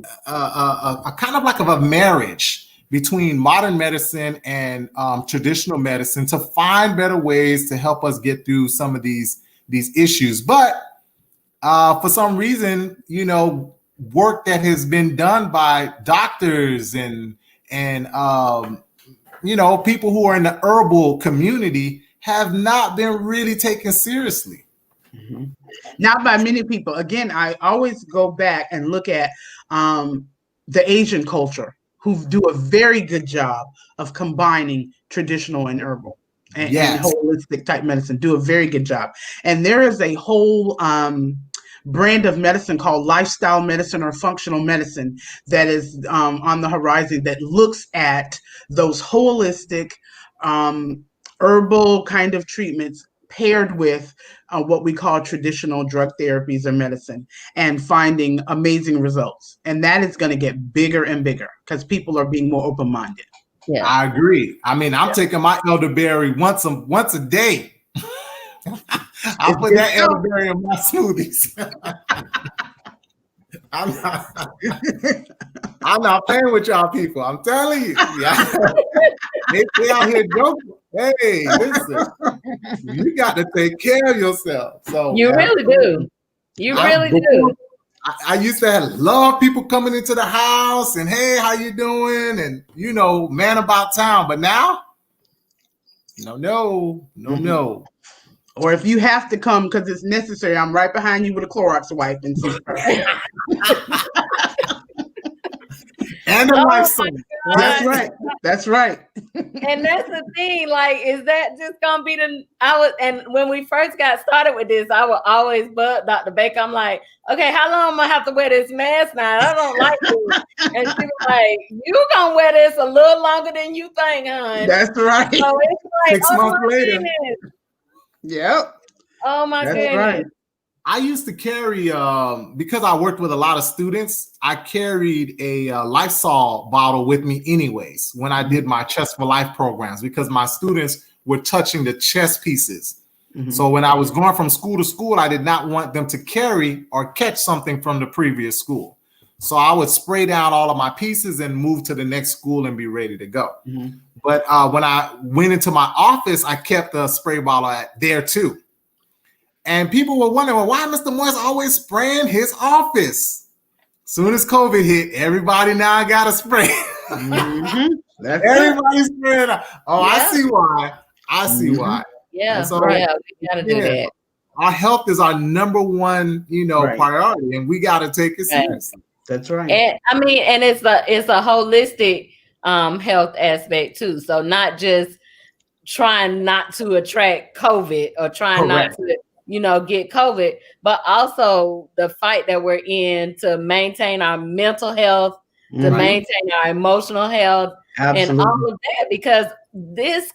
of like a marriage between modern medicine and traditional medicine to find better ways to help us get through some of these issues. But for some reason, work that has been done by doctors and people who are in the herbal community have not been really taken seriously. Mm-hmm. Not by many people. Again, I always go back and look at the Asian culture, who do a very good job of combining traditional and herbal and holistic type medicine, do a very good job. And there is a whole brand of medicine called lifestyle medicine or functional medicine that is on the horizon that looks at those holistic herbal kind of treatments paired with what we call traditional drug therapies or medicine, and finding amazing results. And that is going to get bigger and bigger because people are being more open-minded. Yeah, I agree. I mean, I'm taking my elderberry once a day. I'll put that elderberry in my smoothies. I'm not playing with y'all people. I'm telling you. They out here joking. Hey, listen, you got to take care of yourself. So you really do. You really do. I used to love people coming into the house and, hey, how you doing? And, man about town. But now, no. Or if you have to come because it's necessary, I'm right behind you with a Clorox wipe and some spray. And a life song. That's right. That's right. And that's the thing. Like, is that just gonna be and when we first got started with this, I would always bug Dr. Baker. I'm like, okay, how long am I have to wear this mask now? I don't like this. And she was like, you gonna wear this a little longer than you think, hon. That's right. So it's like 6 months later. goodness. Yep. Oh my That's goodness. right. I used to carry, because I worked with a lot of students, I carried a Lysol bottle with me anyways when I did my Chest for Life programs because my students were touching the chest pieces. Mm-hmm. So when I was going from school to school, I did not want them to carry or catch something from the previous school. So I would spray down all of my pieces and move to the next school and be ready to go. Mm-hmm. But when I went into my office, I kept the spray bottle there too. And people were wondering, well, why Mr. Morris always spraying his office? Soon as COVID hit, everybody now got a spray. Mm-hmm. Everybody's spraying. Oh, yeah. I see why. I see why. Yeah, so, we gotta do that. Our health is our number one, priority, and we gotta take it seriously. That's right. And I mean, and it's a holistic health aspect too. So not just trying not to attract COVID or trying not to get COVID, but also the fight that we're in to maintain our mental health, to maintain our emotional health, and all of that, because this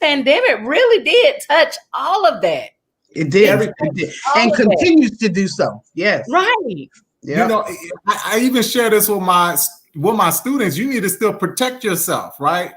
pandemic really did touch all of that. It did, and continues to do so. Yes, right. Yeah. I even share this with my students. You need to still protect yourself, right?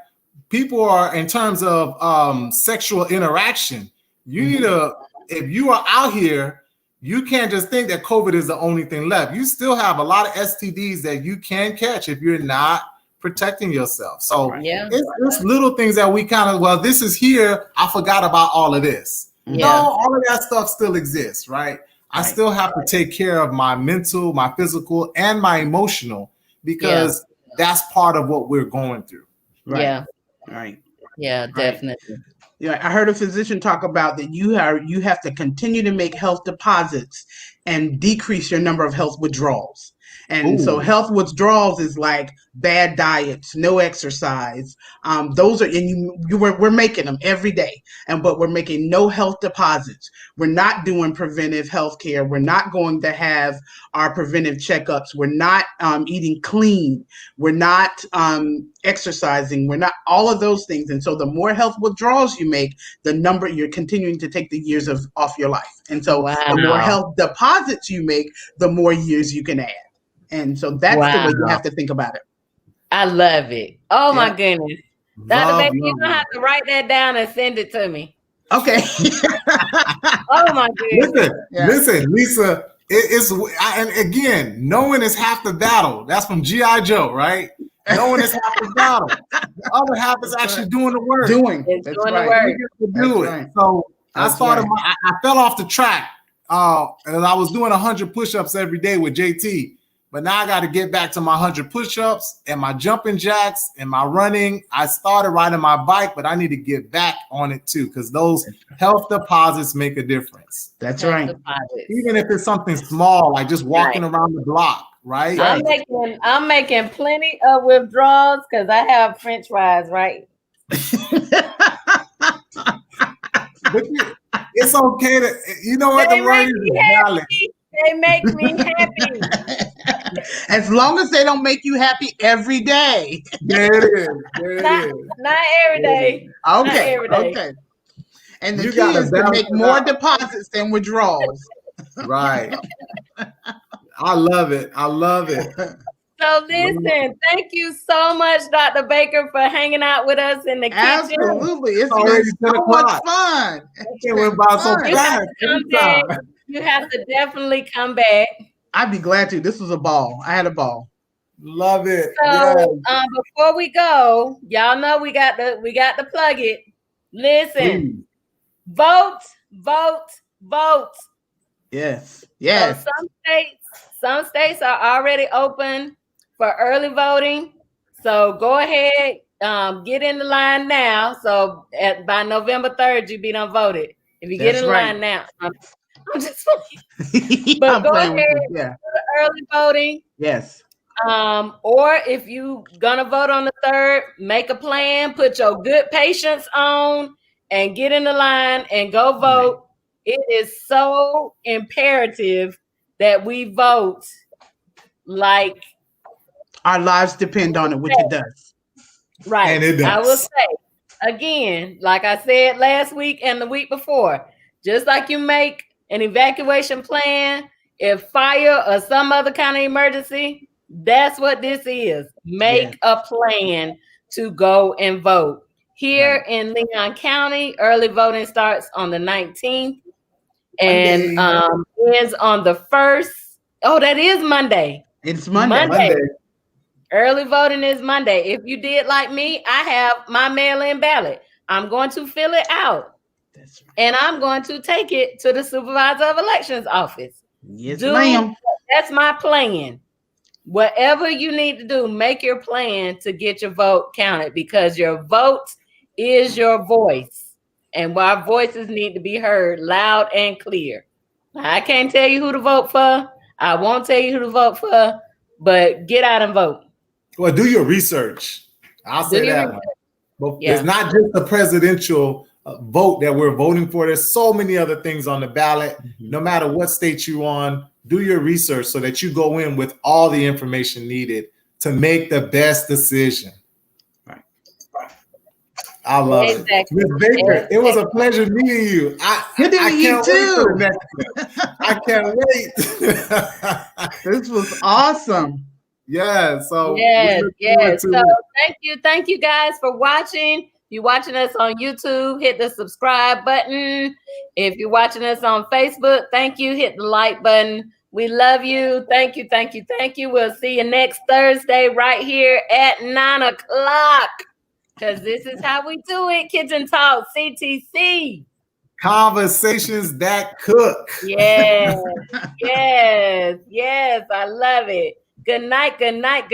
People are, in terms of sexual interaction, you need to. If you are out here, you can't just think that COVID is the only thing left. You still have a lot of STDs that you can catch if you're not protecting yourself. So it's little things that we kind of, this is here. I forgot about all of this. Yeah. No, all of that stuff still exists, right? I still have to take care of my mental, my physical, and my emotional, because that's part of what we're going through. Right. Yeah. Right. Yeah, definitely. Yeah, I heard a physician talk about that you have to continue to make health deposits and decrease your number of health withdrawals. And so health withdrawals is like bad diets, no exercise. Those are, we're making them every day, but we're making no health deposits. We're not doing preventive health care. We're not going to have our preventive checkups. We're not eating clean. We're not exercising. We're not all of those things. And so the more health withdrawals you make, the number you're continuing to take the years off your life. And so the more health deposits you make, the more years you can add. And so that's the way you have to think about it. I love it. Oh my goodness. Dr. Baker, you're going to have to write that down and send it to me. Okay. Oh my goodness. Listen, Lisa, and again, knowing is half the battle. That's from G.I. Joe, right? Knowing is half the battle. The other half is actually doing the work. The work. So I started, I fell off the track. And I was doing 100 push-ups every day with JT. But now I got to get back to my 100 push-ups and my jumping jacks and my running. I started riding my bike, but I need to get back on it too, because those health deposits make a difference. That's right. Even if it's something small, like just walking around the block, right? I'm making plenty of withdrawals because I have French fries, right? But it's okay to, you know what, the word is valid. They make me happy. As long as they don't make you happy every day. There it is. Not every day. Okay. Okay. And the key is to make more deposits than withdrawals. Right. I love it. So listen, thank you so much, Dr. Baker, for hanging out with us in the kitchen. Absolutely. It's been so much fun. It went by so fast. You have to definitely come back. I'd be glad to. This was a ball. I had a ball. Love it. So before we go, y'all know we got to plug it. Listen, vote. Yes. So some states are already open for early voting. So go ahead, get in the line now. So by November 3rd, you be done voted. If you get in line now, I'm just playing. But I'm go playing ahead with you. and Yeah. do the early voting. Yes. Or if you gonna vote on the 3rd, make a plan, put your good patience on, and get in the line and go vote. Right. It is so imperative that we vote like our lives depend on it, which it does. Right. And it does. I will say again, like I said last week and the week before, just like you make an evacuation plan, if fire or some other kind of emergency, that's what this is. Make a plan to go and vote. Here in Leon County, early voting starts on the 19th and ends on the 1st. Oh, that is Monday. It's Monday. Early voting is Monday. If you did like me, I have my mail-in ballot. I'm going to fill it out. That's right. And I'm going to take it to the supervisor of elections office. Yes, ma'am. That's my plan. Whatever you need to do, make your plan to get your vote counted because your vote is your voice. And our voices need to be heard loud and clear. I can't tell you who to vote for. I won't tell you who to vote for, but get out and vote. Well, do your research. I'll say that one. But it's not just the presidential vote that we're voting for. There's so many other things on the ballot. No matter what state you're on, do your research so that you go in with all the information needed to make the best decision. Right. I love it. Ms. Baker, it was a pleasure meeting you. Good to meet you too. I can't wait. This was awesome. Yeah. So So thank you guys for watching. If you're watching us on YouTube, hit the subscribe button. If you're watching us on Facebook, thank you. Hit the like button. We love you. Thank you. We'll see you next Thursday right here at 9:00. Because this is how we do it. Kitchen Talk, CTC. Conversations that cook. Yes. I love it. Good night. Good night.